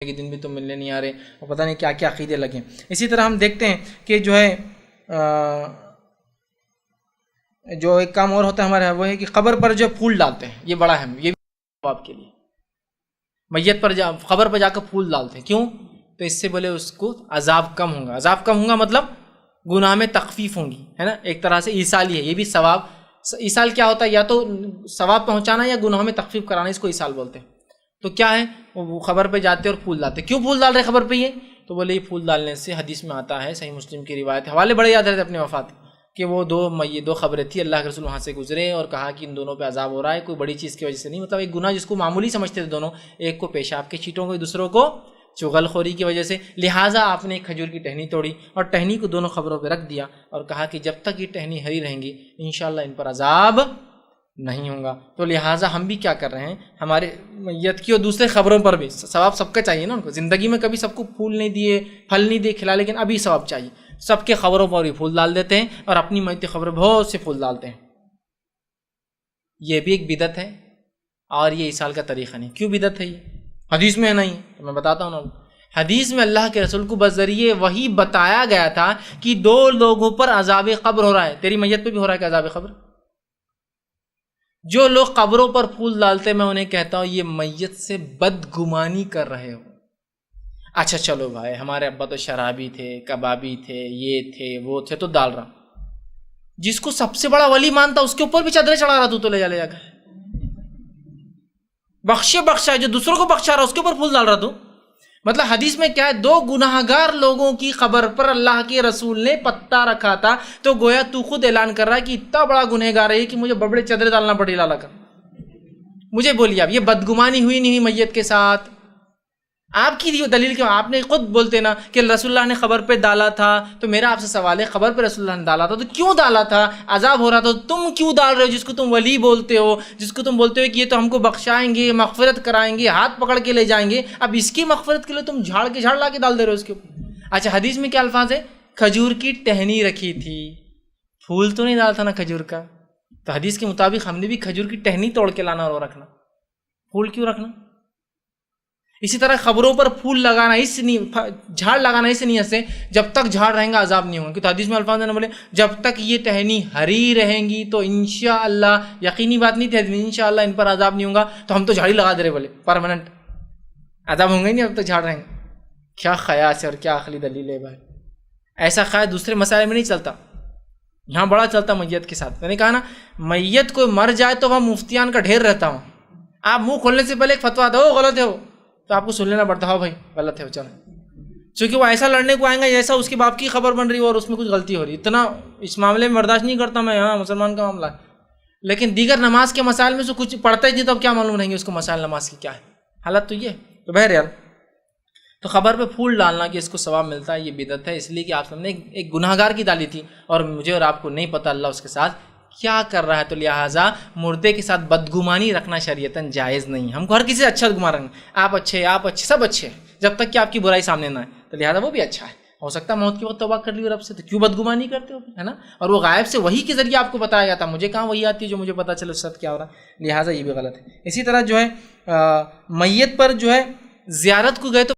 کے دن بھی تم ملنے نہیں آ رہے، اور پتہ نہیں کیا کیا عقیدے لگے. اسی طرح ہم دیکھتے ہیں کہ جو ہے جو ایک کام اور ہوتا ہے ہمارے وہ ہے کہ قبر پر جو پھول ڈالتے ہیں. یہ بڑا اہم، یہ بھی آپ کے لیے میت پر قبر پہ جا کر پھول ڈالتے ہیں. کیوں؟ تو اس سے بولے اس کو عذاب کم ہوگا. عذاب کم ہوگا مطلب گناہ میں تخفیف ہوں گی، ہے نا. ایک طرح سے ایصال ہی ہے، یہ بھی ثواب. ایصال کیا ہوتا ہے؟ یا تو ثواب پہنچانا یا گناہوں میں تخفیف کرانا، اس کو ایصال بولتے ہیں. تو کیا ہے، وہ خبر پہ جاتے اور پھول ڈالتے. کیوں پھول ڈال رہے خبر پہ؟ یہ تو بولے یہ پھول ڈالنے سے حدیث میں آتا ہے، صحیح مسلم کی روایت، حوالے بڑے یاد رہتے اپنے وفات کہ وہ دو خبریں تھیں، اللہ کے رسول وہاں سے گزرے اور کہا کہ ان دونوں پہ عذاب ہو رہا ہے، کوئی بڑی چیز کی وجہ سے نہیں، مطلب ایک گناہ جس کو معمولی سمجھتے تھے دونوں، ایک کو پیشاب کے چیٹوں کو، دوسروں کو چغل خوری کی وجہ سے. لہٰذا آپ نے ایک کھجور کی ٹہنی توڑی اور ٹہنی کو دونوں خبروں پہ رکھ دیا اور کہا کہ جب تک یہ ٹہنی ہری رہیں گی انشاءاللہ ان پر عذاب نہیں ہوگا. تو لہٰذا ہم بھی کیا کر رہے ہیں، ہمارے میت کی اور دوسرے خبروں پر بھی ثواب سب کا چاہیے نا. ان کو زندگی میں کبھی سب کو پھول نہیں دیے، پھل نہیں دیے، کھلا، لیکن ابھی ثواب چاہیے. سب کے خبروں پر بھی پھول ڈال دیتے ہیں اور اپنی میت کی خبروں بہت سے پھول ڈالتے ہیں. یہ بھی ایک بدعت ہے اور یہ ایصال کا طریقہ نہیں. کیوں بدعت ہے؟ یہ حدیث میں ہے نہیں، تو میں بتاتا ہوں نا. حدیث میں اللہ کے رسول کو بذریعے وحی بتایا گیا تھا کہ دو لوگوں پر عذاب قبر ہو رہا ہے. تیری میت پہ بھی ہو رہا ہے کہ عذاب قبر. جو لوگ قبروں پر پھول ڈالتے میں انہیں کہتا ہوں یہ میت سے بدگمانی کر رہے ہو. اچھا چلو بھائی، ہمارے ابا تو شرابی تھے، کبابی تھے، یہ تھے وہ تھے، تو ڈال رہا. جس کو سب سے بڑا ولی مانتا اس کے اوپر بھی چادریں چڑھا رہا تو لے جا کر. بخشا جو دوسروں کو بخشا رہا اس کے اوپر پھول ڈال رہا تو. مطلب حدیث میں کیا ہے، دو گناہگار لوگوں کی خبر پر اللہ کے رسول نے پتا رکھا تھا، تو گویا تو خود اعلان کر رہا ہے کہ اتنا بڑا گنہگار ہے کہ مجھے بڑے چادریں ڈالنا پڑی لالا کر. مجھے بولیے اب یہ بدگمانی ہوئی نہیں ہوئی میت کے ساتھ؟ آپ کی دلیل کیوں؟ آپ نے خود بولتے نا کہ رسول اللہ نے خبر پہ ڈالا تھا. تو میرا آپ سے سوال ہے، خبر پہ رسول اللہ نے ڈالا تھا تو کیوں ڈالا تھا؟ عذاب ہو رہا تھا، تم کیوں ڈال رہے ہو؟ جس کو تم ولی بولتے ہو، جس کو تم بولتے ہو کہ یہ تو ہم کو بخشائیں گے، مغفرت کرائیں گے، ہاتھ پکڑ کے لے جائیں گے، اب اس کی مغفرت کے لیے تم جھاڑ لا کے ڈال دے رہے ہو اس کے اوپر. اچھا حدیث میں کیا الفاظ ہے؟ کھجور کی ٹہنی رکھی تھی، پھول تو نہیں ڈالا تھا نا کھجور کا. تو حدیث کے مطابق ہم نے بھی کھجور کی ٹہنی توڑ کے لانا اور رکھنا، پھول کیوں رکھنا؟ اسی طرح خبروں پر پھول لگانا جھاڑ لگانا اس نیت سے جب تک جھاڑ رہیں گا عذاب نہیں ہوگا. تو حدیث میں الفاظ نے بولے جب تک یہ ٹہنی ہری رہیں گی تو انشاءاللہ، یقینی بات نہیں تھی، انشاءاللہ ان پر عذاب نہیں ہوگا. تو ہم تو جھاڑی لگا دے رہے، بولے پرماننٹ عذاب ہوں گے نہیں اب تک جھاڑ رہیں گے. کیا خیاس ہے اور کیا عقلی دلیل ہے بھائی. ایسا خیال دوسرے مسائل میں نہیں چلتا، یہاں بڑا چلتا میت کے ساتھ. میں نے کہا نا میت کوئی مر جائے تو وہاں مفتیان کا ڈھیر رہتا ہوں. آپ منہ کھولنے سے پہلے ایک فتویٰ دو غلط ہے وہ، تو آپ کو سن لینا پڑتا ہے بھائی غلط ہے چلو، چونکہ وہ ایسا لڑنے کو آئیں گا جیسا اس کے باپ کی خبر بن رہی ہو اور اس میں کچھ غلطی ہو رہی. اتنا اس معاملے میں برداشت نہیں کرتا میں، ہاں مسلمان کا معاملہ ہے. لیکن دیگر نماز کے مسائل میں سے کچھ پڑھتا ہی نہیں تو اب کیا معلوم رہیں گے اس کو مسائل نماز کی کیا ہے حالت. تو یہ تو بہرحال تو خبر پہ پھول ڈالنا کہ اس کو ثواب ملتا ہے، یہ بدعت ہے. اس لیے کہ آپ سب نے ایک گناہگار کی ڈالی تھی اور مجھے اور آپ کو نہیں پتہ اللہ اس کے ساتھ کیا کر رہا ہے. تو لہٰذا مردے کے ساتھ بدگمانی رکھنا شریعتاً جائز نہیں. ہم کو ہر کسی سے اچھا گمان رکھنا، آپ اچھے سب اچھے جب تک کہ آپ کی برائی سامنے نہ آئے. تو لہٰذا وہ بھی اچھا ہے، ہو سکتا ہے موت کے وقت توبہ کر لی رب سے، تو کیوں بدگمانی کرتے ہو، ہے نا. اور وہ غائب سے وحی کے ذریعے آپ کو بتایا گیا تھا، مجھے کہاں وہی آتی ہے جو مجھے پتہ چلے اس وقت کیا ہو رہا ہے. لہٰذا یہ بھی غلط ہے. اسی طرح جو ہے میت پر جو ہے زیارت کو گئے تو